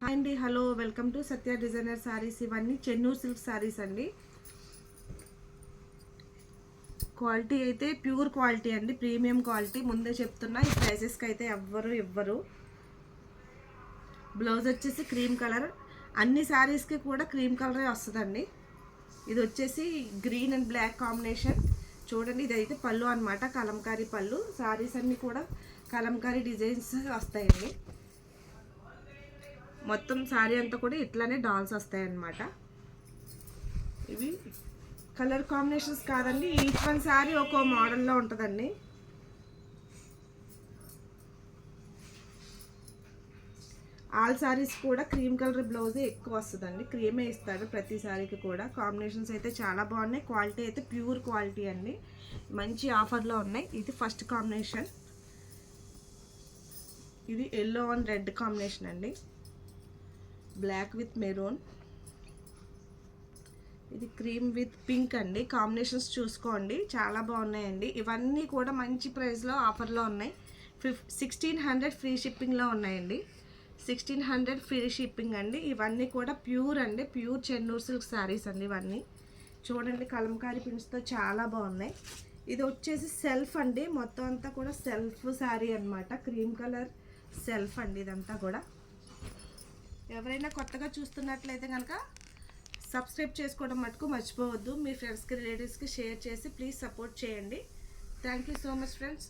Hi అండి, hello, welcome to Satya designer saris. ఇవన్నీ Chennur silk saris అండి. క్వాలిటీ అయితే ప్యూర్ క్వాలిటీ అండి, ప్రీమియం క్వాలిటీ. ముందే చెప్తున్నా, ఈ ప్రైజెస్కి అయితే ఎవ్వరు ఇవ్వరు. బ్లౌజ్ వచ్చేసి క్రీమ్ కలర్, అన్ని సారీస్కి కూడా క్రీమ్ కలరే వస్తుందండి. ఇది వచ్చేసి గ్రీన్ అండ్ బ్లాక్ కాంబినేషన్. చూడండి, ఇది అయితే పళ్ళు అనమాట, కలంకారీ పళ్ళు. సారీస్ అన్నీ కూడా కలంకారీ డిజైన్స్ వస్తాయండి. మొత్తం శారీ అంతా కూడా ఇట్లానే డాల్స్ వస్తాయన్నమాట. ఇవి కలర్ కాంబినేషన్స్ కాదండి, ఈచ్ వన్ శారీ ఒక్కో మోడల్లో ఉంటుందండి. ఆల్ శారీస్ కూడా క్రీమ్ కలర్ బ్లౌజే ఎక్కువ వస్తుందండి, క్రీమే ఇస్తాడు ప్రతి శారీకి కూడా. కాంబినేషన్స్ అయితే చాలా బాగున్నాయి, క్వాలిటీ అయితే ప్యూర్ క్వాలిటీ అండి. మంచి ఆఫర్లో ఉన్నాయి. ఇది ఫస్ట్ కాంబినేషన్, ఇది ఎల్లో అండ్ రెడ్ కాంబినేషన్ అండి. బ్లాక్ విత్ మెరూన్, ఇది క్రీమ్ విత్ పింక్ అండి. కాంబినేషన్స్ చూసుకోండి, చాలా బాగున్నాయండి. ఇవన్నీ కూడా మంచి ప్రైస్లో ఆఫర్లో ఉన్నాయి. 1600 ఫ్రీ షిప్పింగ్లో ఉన్నాయండి. 1600 ఫ్రీ షిప్పింగ్ అండి. ఇవన్నీ కూడా ప్యూర్ అండి, ప్యూర్ చెన్నూరు సిల్క్ శారీస్ అండి. ఇవన్నీ చూడండి, కలంకారీ ప్రింట్స్తో చాలా బాగున్నాయి. ఇది వచ్చేసి సెల్ఫ్ అండి, మొత్తం అంతా కూడా సెల్ఫ్ శారీ అనమాట. క్రీమ్ కలర్ సెల్ఫ్ అండి ఇదంతా కూడా. ఎవరైనా కొత్తగా చూస్తున్నట్లయితే కనుక సబ్స్క్రైబ్ చేసుకోవడం మటుకు మర్చిపోవద్దు. మీ ఫ్రెండ్స్కి, రిలేటివ్స్కి షేర్ చేసి ప్లీజ్ సపోర్ట్ చేయండి. Thank you so much friends.